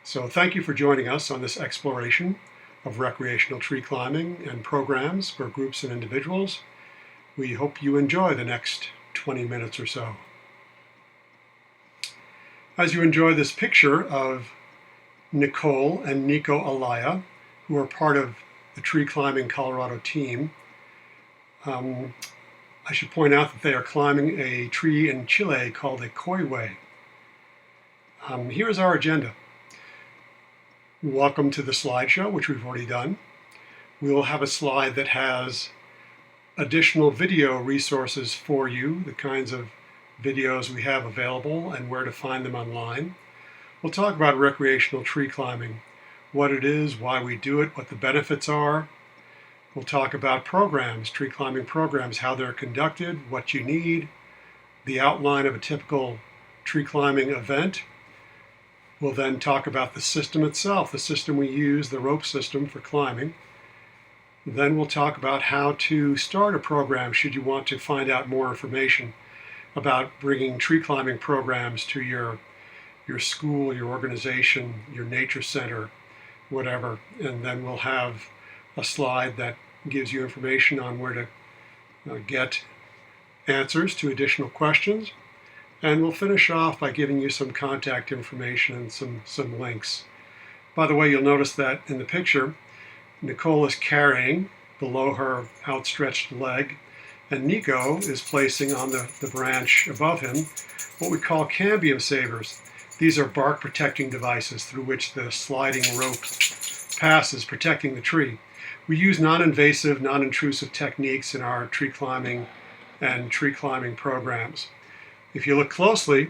So thank you for joining us on this exploration of recreational tree climbing and programs for groups and individuals. We hope you enjoy the next 20 minutes or so. As you enjoy this picture of Nicole and Nico Alaya, who are part of the Tree Climbing Colorado team, I should point out that they are climbing a tree in Chile called a coihue. Here's our agenda. Welcome to the slideshow, which we've already done. We will have a slide that has additional video resources for you, the kinds of videos we have available and where to find them online. We'll talk about recreational tree climbing, what it is, why we do it, what the benefits are. We'll talk about programs, tree climbing programs, how they're conducted, what you need, the outline of a typical tree climbing event. We'll then talk about the system itself, the system we use, the rope system for climbing. Then we'll talk about how to start a program should you want to find out more information about bringing tree climbing programs to your school, your organization, your nature center, whatever. And then we'll have a slide that gives you information on where to get answers to additional questions. And we'll finish off by giving you some contact information and some links. By the way, you'll notice that in the picture, Nicole is carrying below her outstretched leg, and Nico is placing on the branch above him what we call cambium savers. These are bark protecting devices through which the sliding rope passes, protecting the tree. We use non-invasive, non-intrusive techniques in our tree climbing and tree climbing programs. If you look closely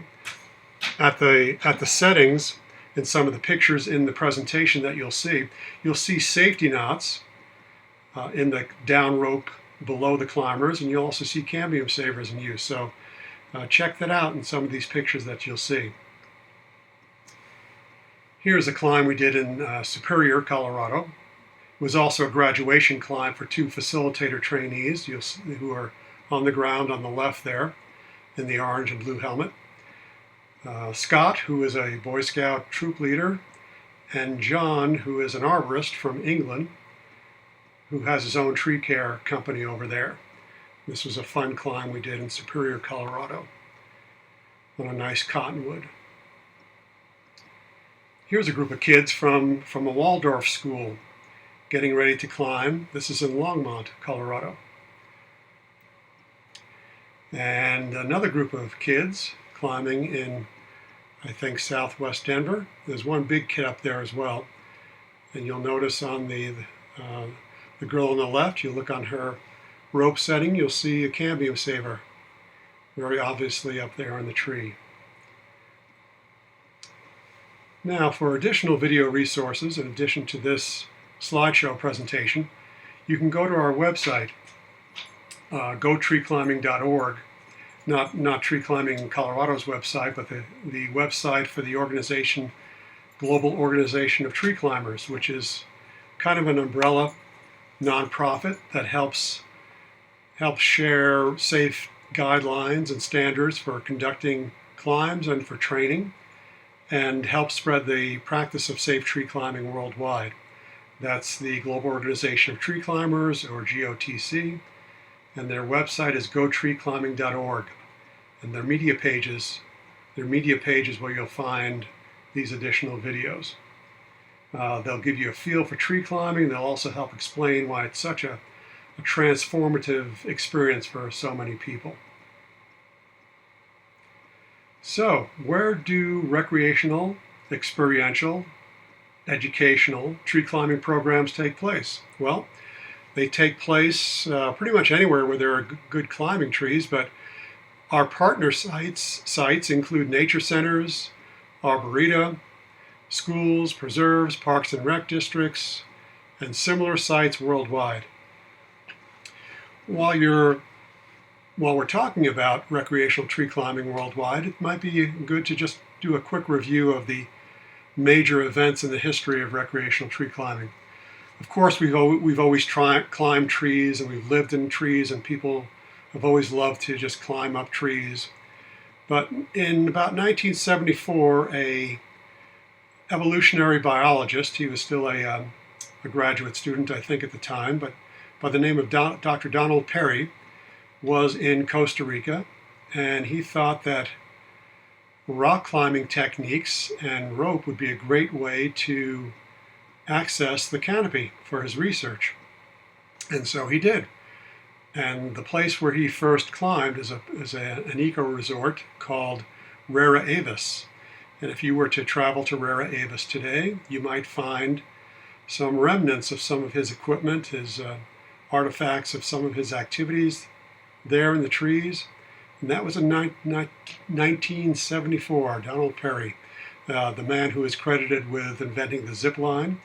at the settings in some of the pictures in the presentation that you'll see safety knots in the down rope below the climbers, and you'll also see cambium savers in use. So check that out in some of these pictures that you'll see. Here's a climb we did in Superior, Colorado. It was also a graduation climb for two facilitator trainees who are on the ground on the left there, in the orange and blue helmet. Scott, who is a Boy Scout troop leader, and John, who is an arborist from England, who has his own tree care company over there. This was a fun climb we did in Superior, Colorado, on a nice cottonwood. Here's a group of kids from a Waldorf school getting ready to climb. This is in Longmont, Colorado. And another group of kids climbing in, I think, southwest Denver. There's one big kid up there as well. And you'll notice on the girl on the left, you look on her rope setting, you'll see a cambium saver very obviously up there on the tree. Now, for additional video resources, in addition to this slideshow presentation, you can go to our website, gotreeclimbing.org, not Tree Climbing Colorado's website, but the website for the organization, Global Organization of Tree Climbers, which is kind of an umbrella nonprofit that helps share safe guidelines and standards for conducting climbs and for training, and help spread the practice of safe tree climbing worldwide. That's the Global Organization of Tree Climbers, or GOTC. And their website is gotreeclimbing.org, and their media pages where you'll find these additional videos. They'll give you a feel for tree climbing. They'll also help explain why it's such a transformative experience for so many people. So, where do recreational, experiential, educational tree climbing programs take place? Well, they take place pretty much anywhere where there are good climbing trees, but our partner sites include nature centers, arboreta, schools, preserves, parks and rec districts, and similar sites worldwide. While we're talking about recreational tree climbing worldwide, it might be good to just do a quick review of the major events in the history of recreational tree climbing. Of course, we've always climbed trees, and we've lived in trees, and people have always loved to just climb up trees. But in about 1974, a evolutionary biologist. He was still a graduate student, I think, at the time, but by the name of Dr. Donald Perry, was in Costa Rica, and he thought that rock climbing techniques and rope would be a great way to access the canopy for his research. And so he did. And the place where he first climbed is an eco-resort called Rara Avis. And if you were to travel to Rara Avis today, you might find some remnants of some of his equipment, his artifacts of some of his activities there in the trees. And that was in 1974, Donald Perry, the man who is credited with inventing the zip line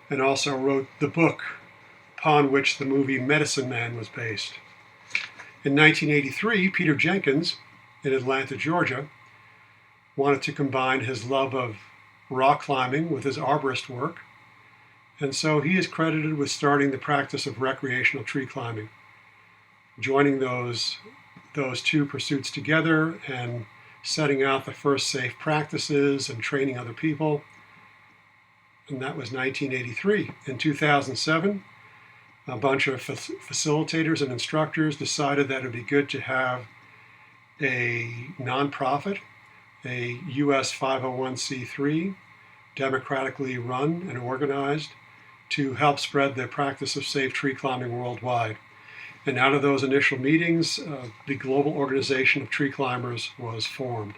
and also wrote the book upon which the movie Medicine Man was based. In 1983, Peter Jenkins in Atlanta, Georgia, wanted to combine his love of rock climbing with his arborist work, and so he is credited with starting the practice of recreational tree climbing, joining those two pursuits together and setting out the first safe practices and training other people. And that was 1983. In 2007, a bunch of facilitators and instructors decided that it would be good to have a nonprofit, a US 501c3, democratically run and organized, to help spread the practice of safe tree climbing worldwide. And out of those initial meetings, the Global Organization of Tree Climbers was formed.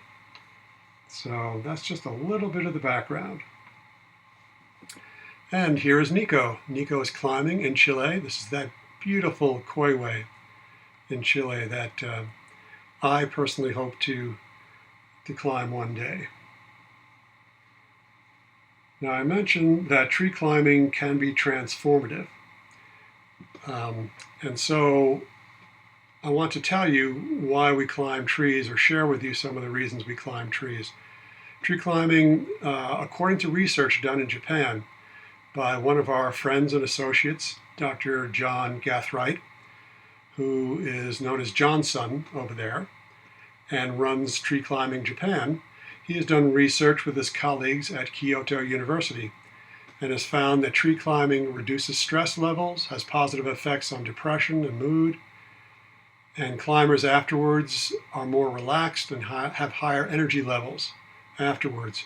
So that's just a little bit of the background. And here is Nico. Nico is climbing in Chile. This is that beautiful Coihue in Chile that I personally hope to climb one day. Now, I mentioned that tree climbing can be transformative. And so I want to tell you why we climb trees, or share with you some of the reasons we climb trees. Tree climbing, according to research done in Japan by one of our friends and associates, Dr. John Gathright, who is known as Johnson over there and runs Tree Climbing Japan. He has done research with his colleagues at Kyoto University and has found that tree climbing reduces stress levels, has positive effects on depression and mood, and climbers afterwards are more relaxed and have higher energy levels afterwards.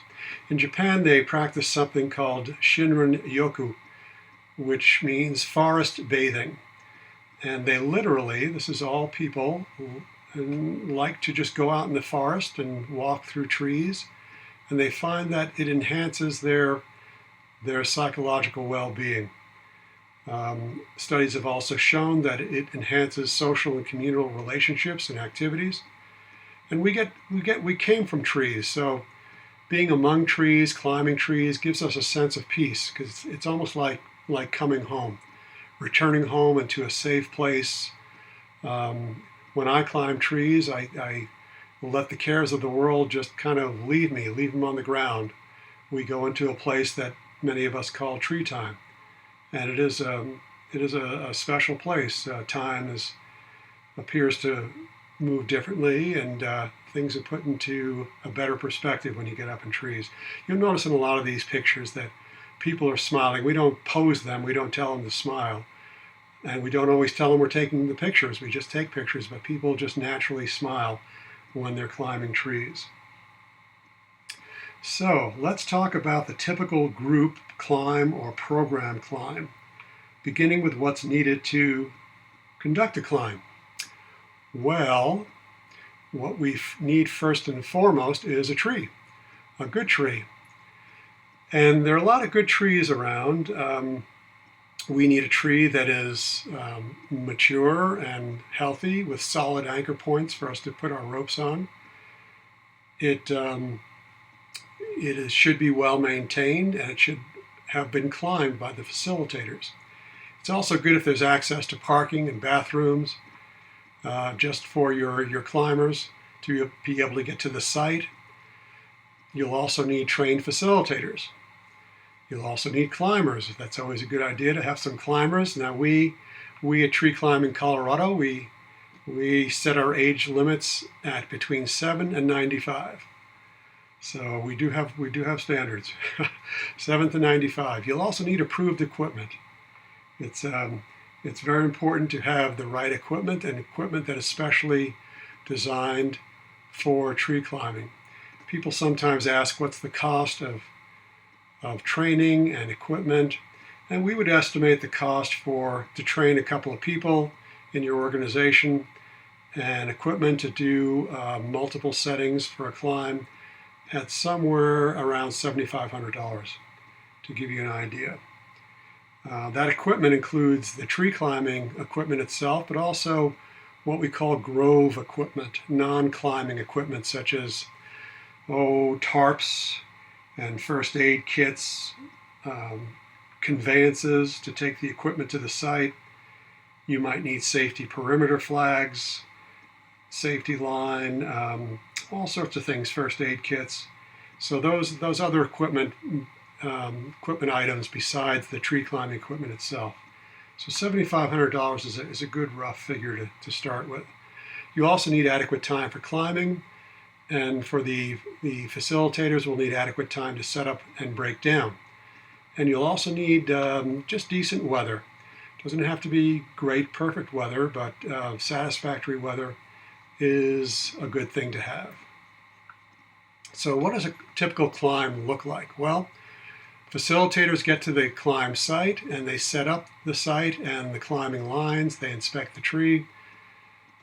In Japan, they practice something called Shinrin Yoku, which means forest bathing. And they literally, this is all people who like to just go out in the forest and walk through trees, and they find that it enhances their psychological well-being. Studies have also shown that it enhances social and communal relationships and activities. And we came from trees, so being among trees, climbing trees, gives us a sense of peace, because it's almost like coming home, returning home into a safe place. When I climb trees, I let the cares of the world just kind of leave them on the ground. We go into a place that many of us call tree time, and it is a special place. Time appears to move differently, and things are put into a better perspective when you get up in trees. You'll notice in a lot of these pictures that people are smiling. We don't pose them, we don't tell them to smile, and we don't always tell them we're taking the pictures. We just take pictures, but people just naturally smile when they're climbing trees. So let's talk about the typical group climb or program climb, beginning with what's needed to conduct a climb. Well, what we need first and foremost is a tree, a good tree. And there are a lot of good trees around. We need a tree that is mature and healthy with solid anchor points for us to put our ropes on. It should be well maintained, and it should have been climbed by the facilitators. It's also good if there's access to parking and bathrooms just for your climbers to be able to get to the site. You'll also need trained facilitators. You'll also need climbers. That's always a good idea to have some climbers. Now we at Tree Climbing Colorado, we set our age limits at between 7 and 95. So we do have standards. 7 to 95. You'll also need approved equipment. It's very important to have the right equipment, and equipment that is specially designed for tree climbing. People sometimes ask what's the cost of training and equipment, and we would estimate the cost to train a couple of people in your organization and equipment to do multiple settings for a climb at somewhere around $7,500, to give you an idea. That equipment includes the tree climbing equipment itself, but also what we call grove equipment, non-climbing equipment such as tarps and first aid kits, conveyances to take the equipment to the site. You might need safety perimeter flags, safety line, all sorts of things, first aid kits. So those other equipment items besides the tree climbing equipment itself. So $7,500 is a good rough figure to start with. You also need adequate time for climbing, and for the facilitators will need adequate time to set up and break down. And you'll also need just decent weather. Doesn't have to be great, perfect weather, but satisfactory weather is a good thing to have. So what does a typical climb look like? Well, facilitators get to the climb site and they set up the site and the climbing lines. They inspect the tree.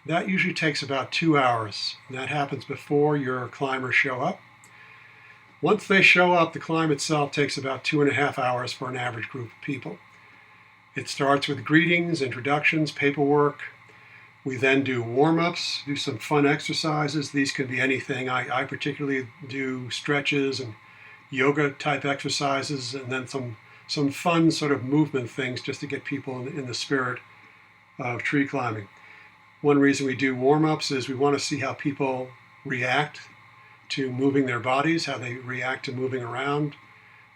That usually takes about 2 hours. And that happens before your climbers show up. Once they show up, the climb itself takes about 2.5 hours for an average group of people. It starts with greetings, introductions, paperwork. We then do warm-ups, do some fun exercises. These can be anything. I particularly do stretches and yoga type exercises, and then some fun sort of movement things just to get people in the spirit of tree climbing. One reason we do warm-ups is we want to see how people react to moving their bodies, how they react to moving around,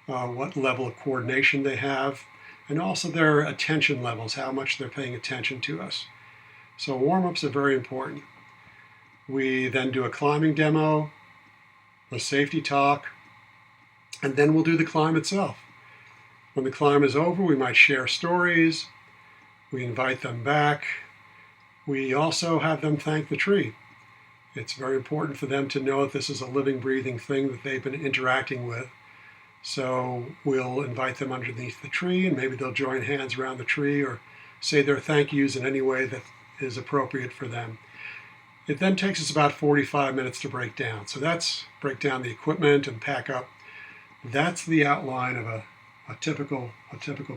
what level of coordination they have, and also their attention levels, how much they're paying attention to us. So warm-ups are very important. We then do a climbing demo, a safety talk, and then we'll do the climb itself. When the climb is over, we might share stories. We invite them back. We also have them thank the tree. It's very important for them to know that this is a living, breathing thing that they've been interacting with. So we'll invite them underneath the tree, and maybe they'll join hands around the tree or say their thank yous in any way that is appropriate for them. It then takes us about 45 minutes to break down. So that's break down the equipment and pack up. That's the outline of a typical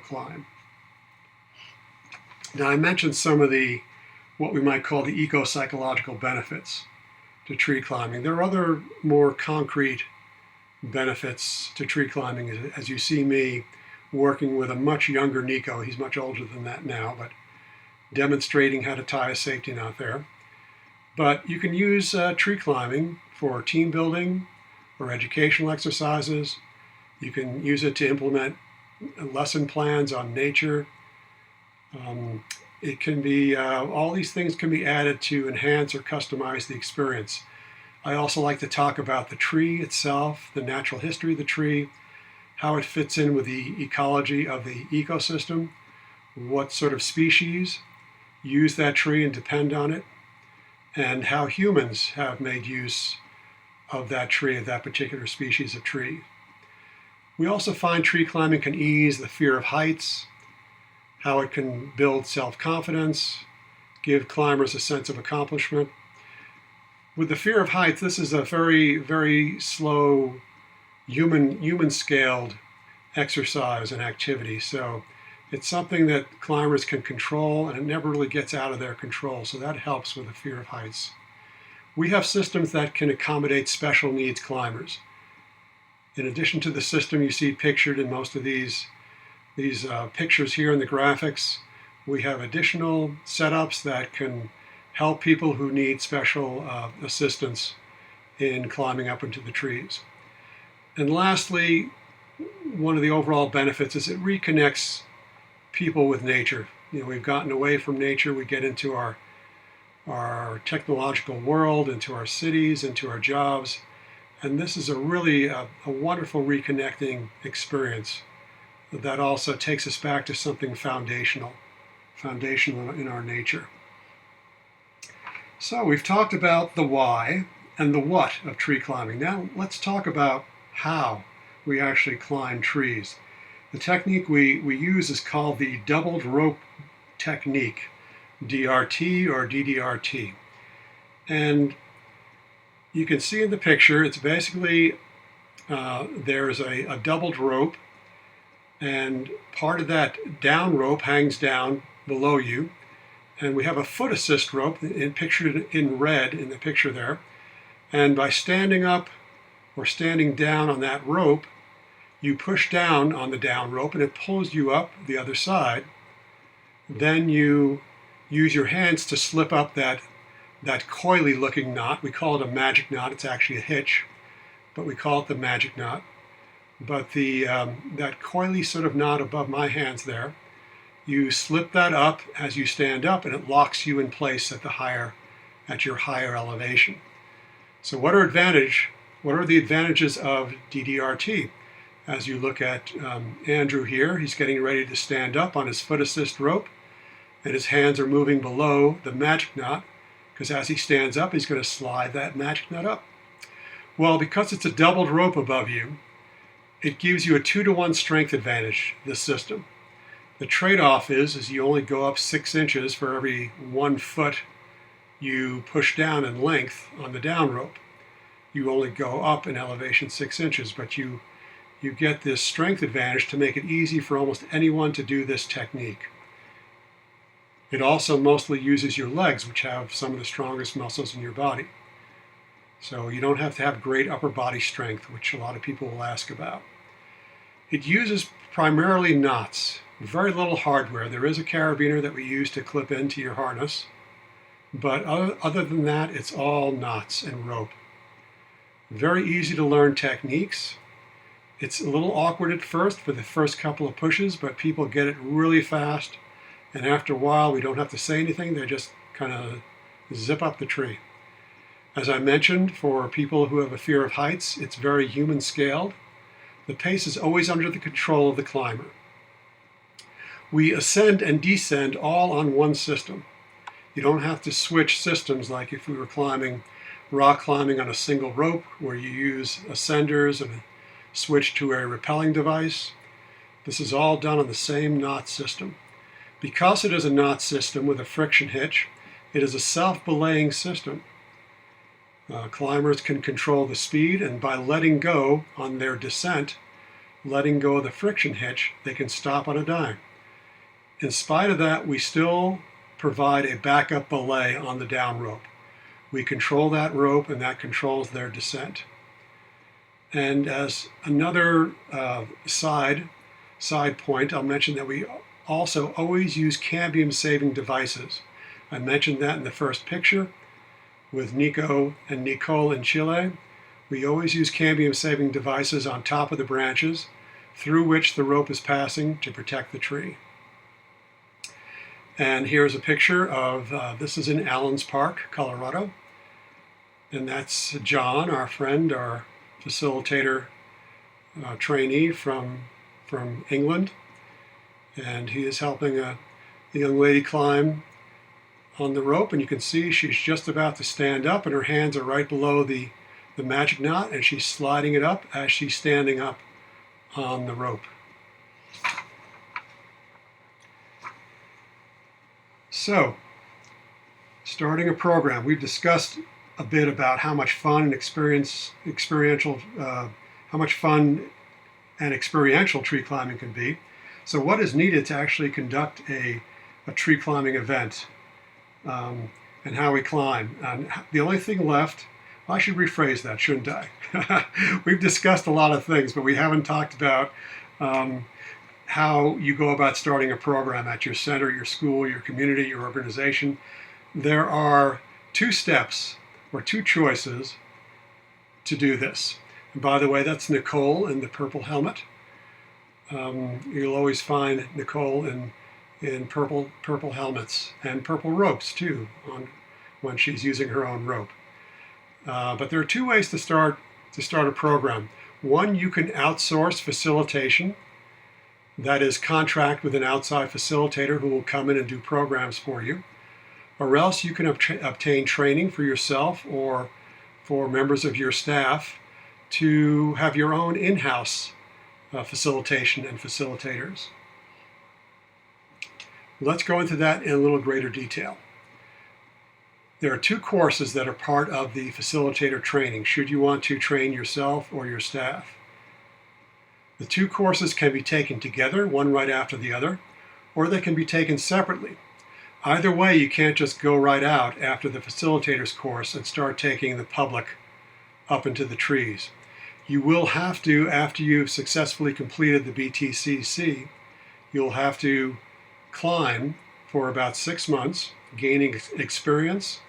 climb. Now I mentioned some of what we might call the eco-psychological benefits to tree climbing. There are other more concrete benefits to tree climbing, as you see me working with a much younger Nico. He's much older than that now, but demonstrating how to tie a safety knot there. But you can use tree climbing for team building or educational exercises. You can use it to implement lesson plans on nature. It can be, all these things can be added to enhance or customize the experience. I also like to talk about the tree itself, the natural history of the tree, how it fits in with the ecology of the ecosystem, what sort of species use that tree and depend on it, and how humans have made use of that tree, of that particular species of tree. We also find tree climbing can ease the fear of heights, how it can build self-confidence, give climbers a sense of accomplishment. With the fear of heights, this is a very, very slow, human-scaled exercise and activity. So it's something that climbers can control, and it never really gets out of their control. So that helps with the fear of heights. We have systems that can accommodate special needs climbers. In addition to the system you see pictured in most of these pictures here in the graphics, we have additional setups that can help people who need special assistance in climbing up into the trees. And lastly, one of the overall benefits is it reconnects people with nature. We've gotten away from nature. We get into our technological world, into our cities, into our jobs, And this is a really a wonderful reconnecting experience that also takes us back to something foundational in our nature. So we've talked about the why and the what of tree climbing. Now let's talk about how we actually climb trees. The technique we use is called the doubled rope technique, DRT or DDRT. And you can see in the picture, it's basically, there's a doubled rope, and part of that down rope hangs down below you. And we have a foot assist rope pictured in red in the picture there. And by standing up or standing down on that rope, you push down on the down rope and it pulls you up the other side. Then you use your hands to slip up that coily looking knot. We call it a magic knot. It's actually a hitch, but we call it the magic knot. But that coily sort of knot above my hands there, you slip that up as you stand up and it locks you in place at your higher elevation. So what are the advantages of DDRT? As you look at Andrew here, he's getting ready to stand up on his foot assist rope, and his hands are moving below the magic knot, because as he stands up, he's going to slide that magic knot up. Well, because it's a doubled rope above you, it gives you a 2-to-1 strength advantage, this system. The trade-off is you only go up 6 inches for every 1 foot you push down in length on the down rope. You only go up in elevation 6 inches, but you get this strength advantage to make it easy for almost anyone to do this technique. It also mostly uses your legs, which have some of the strongest muscles in your body. So you don't have to have great upper body strength, which a lot of people will ask about. It uses primarily knots, very little hardware. There is a carabiner that we use to clip into your harness, but other than that, it's all knots and rope. Very easy to learn techniques. It's a little awkward at first for the first couple of pushes, but people get it really fast. And after a while, we don't have to say anything. They just kind of zip up the tree. As I mentioned, for people who have a fear of heights, it's very human scaled. The pace is always under the control of the climber. We ascend and descend all on one system. You don't have to switch systems like if we were rock climbing on a single rope, where you use ascenders and switch to a rappelling device. This is all done on the same knot system. Because it is a knot system with a friction hitch, it is a self-belaying system. Climbers can control the speed, and by letting go on their descent, letting go of the friction hitch, they can stop on a dime. In spite of that, we still provide a backup belay on the down rope. We control that rope, and that controls their descent. And as another side point, I'll mention that we also always use cambium saving devices. I mentioned that in the first picture with Nico and Nicole in Chile. We always use cambium saving devices on top of the branches through which the rope is passing to protect the tree. And here's a picture of, this is in Allens Park, Colorado. And that's John, our friend, our facilitator trainee from England. And he is helping the young lady climb on the rope, and you can see she's just about to stand up, and her hands are right below the magic knot, and she's sliding it up as she's standing up on the rope. So, starting a program, we've discussed a bit about how much fun and experiential tree climbing can be. So what is needed to actually conduct a tree climbing event, and how we climb? And the only thing left, well, I should rephrase that, shouldn't I? We've discussed a lot of things, but we haven't talked about how you go about starting a program at your center, your school, your community, your organization. There are 2 steps or 2 choices to do this. And by the way, that's Nicole in the purple helmet. You'll always find Nicole in purple helmets and purple ropes too when she's using her own rope. But there are 2 ways to start to start a program. One, you can outsource facilitation. That is, contract with an outside facilitator who will come in and do programs for you. Or else you can obtain training for yourself or for members of your staff to have your own in-house facilitation and facilitators. Let's go into that in a little greater detail. There are 2 courses that are part of the facilitator training, should you want to train yourself or your staff. The 2 courses can be taken together, one right after the other, or they can be taken separately. Either way, you can't just go right out after the facilitator's course and start taking the public up into the trees. You will have to, after you've successfully completed the BTCC, you'll have to climb for about 6 months, gaining experience,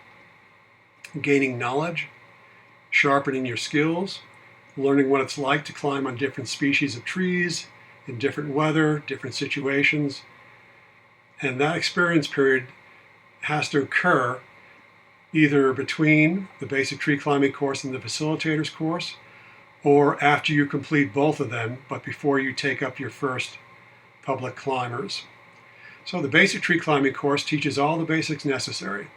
gaining knowledge, sharpening your skills, learning what it's like to climb on different species of trees, in different weather, different situations. And that experience period has to occur either between the basic tree climbing course and the facilitator's course, or after you complete both of them, but before you take up your first public climbers. So the basic tree climbing course teaches all the basics necessary.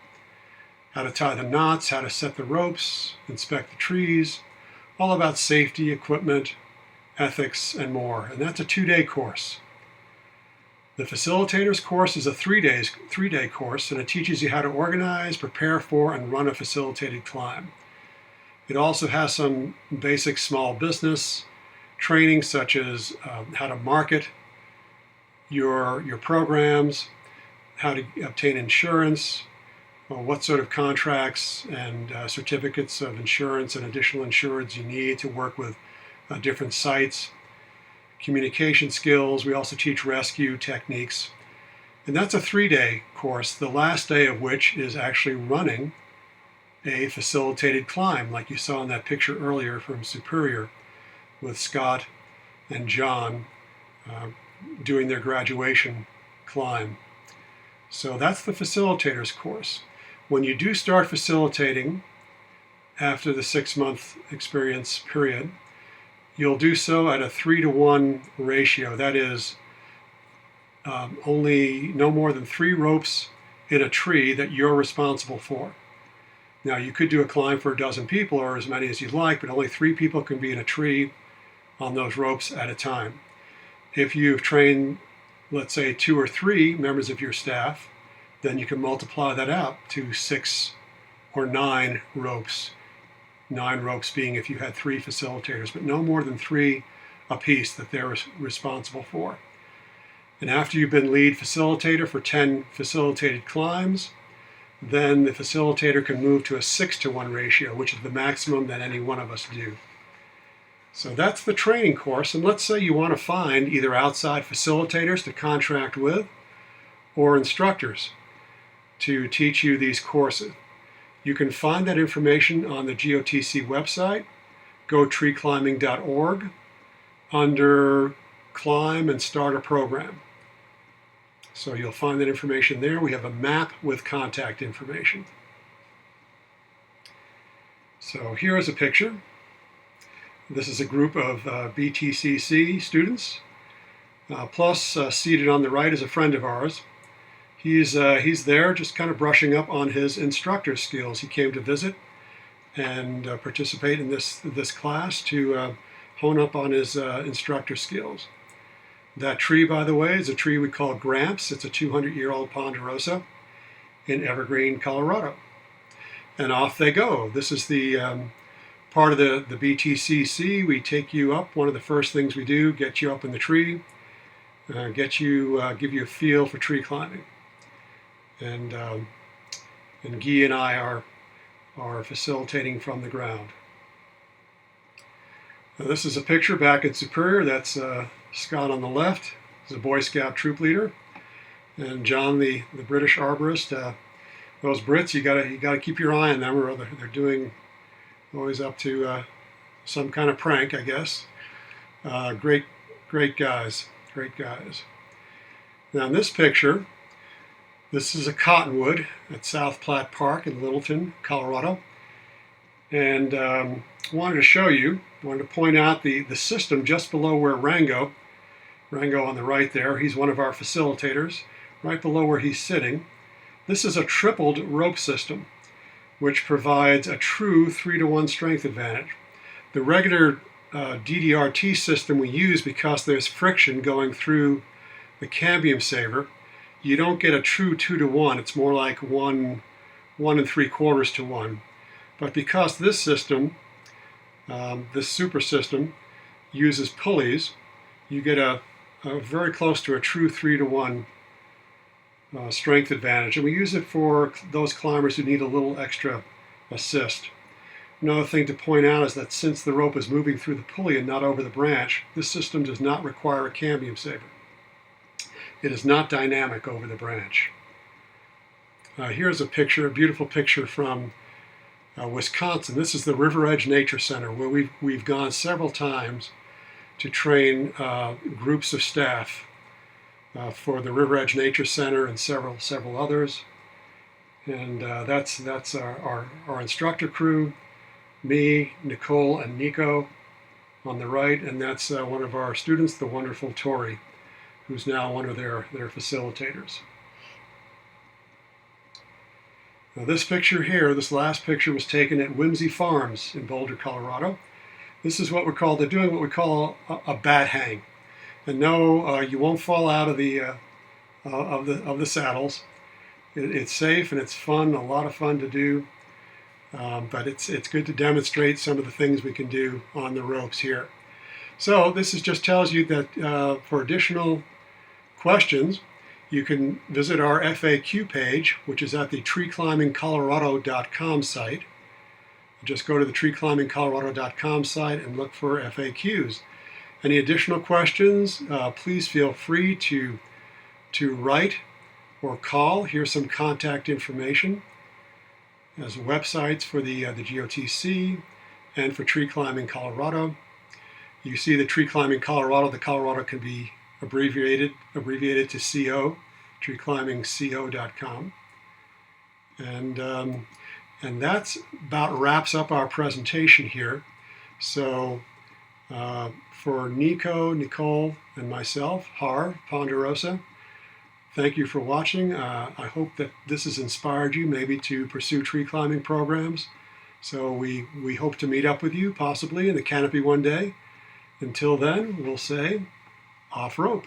How to tie the knots, how to set the ropes, inspect the trees, all about safety, equipment, ethics, and more. And that's a 2-day course. The facilitator's course is a 3-day course, and it teaches you how to organize, prepare for, and run a facilitated climb. It also has some basic small business training, such as how to market your programs, how to obtain insurance, what sort of contracts and certificates of insurance and additional insureds you need to work with different sites, communication skills. We also teach rescue techniques. And that's a 3-day course, the last day of which is actually running a facilitated climb, like you saw in that picture earlier from Superior with Scott and John doing their graduation climb. So that's the facilitator's course. When you do start facilitating after the 6-month experience period, you'll do so at a 3-to-1 ratio. That is, only no more than 3 ropes in a tree that you're responsible for. Now, you could do a climb for a dozen people or as many as you'd like, but only 3 people can be in a tree on those ropes at a time. If you've trained, let's say, 2 or 3 members of your staff, then you can multiply that out to 6 or 9 ropes. 9 ropes being if you had 3 facilitators, but no more than 3 apiece that they're responsible for. And after you've been lead facilitator for 10 facilitated climbs, then the facilitator can move to a 6-to-1 ratio, which is the maximum that any one of us do. So that's the training course. And let's say you want to find either outside facilitators to contract with or instructors to teach you these courses. You can find that information on the GOTC website, gotreeclimbing.org, under Climb and Start a Program. So you'll find that information there. We have a map with contact information. So here is a picture. This is a group of BTCC students. Plus, seated on the right is a friend of ours. He's there just kind of brushing up on his instructor skills. He came to visit and participate in this class to hone up on his instructor skills. That tree, by the way, is a tree we call Gramps. It's a 200-year-old ponderosa in Evergreen, Colorado. And off they go. This is the part of the BTCC. We take you up. One of the first things we do, get you up in the tree, give you a feel for tree climbing. And Guy and I are facilitating from the ground. Now, this is a picture back at Superior. That's Scott on the left. He's a Boy Scout troop leader, and John, the British arborist. Those Brits, you gotta keep your eye on them, or they're doing always up to some kind of prank, I guess. Great guys, great guys. Now in this picture, this is a cottonwood at South Platte Park in Littleton, Colorado. And wanted to show you, wanted to point out the system just below where Rango on the right there, he's one of our facilitators, right below where he's sitting. This is a tripled rope system, which provides a true 3-to-1 strength advantage. The regular DDRT system we use, because there's friction going through the cambium saver, you don't get a true 2-to-1. It's more like 1 3/4 to 1. But because this system, this super system, uses pulleys, you get a very close to a true 3-to-1 strength advantage. And we use it for those climbers who need a little extra assist. Another thing to point out is that since the rope is moving through the pulley and not over the branch, this system does not require a cambium saver. It is not dynamic over the branch. Here's a picture, a beautiful picture from Wisconsin. This is the River Edge Nature Center, where we've gone several times to train groups of staff for the River Edge Nature Center and several others. And that's our instructor crew, me, Nicole, and Nico on the right, and that's one of our students, the wonderful Tori, who's now one of their facilitators. Now this picture here, this last picture, was taken at Whimsy Farms in Boulder, Colorado. This is what they're doing what we call a bat hang. And no, you won't fall out of the saddles. It's safe and it's fun, a lot of fun to do. But it's good to demonstrate some of the things we can do on the ropes here. So this just tells you that for additional questions, you can visit our FAQ page, which is at the treeclimbingcolorado.com site. Just go to the treeclimbingcolorado.com site and look for FAQs. Any additional questions, please feel free to write or call. Here's some contact information as websites for the GOTC and for Tree Climbing Colorado. You see the Tree Climbing Colorado, the Colorado can be abbreviated to CO, treeclimbingco.com. And that's about wraps up our presentation here. So for Nico, Nicole, and myself, Har Ponderosa, thank you for watching. I hope that this has inspired you maybe to pursue tree climbing programs. So we hope to meet up with you possibly in the canopy one day. Until then, we'll say off rope.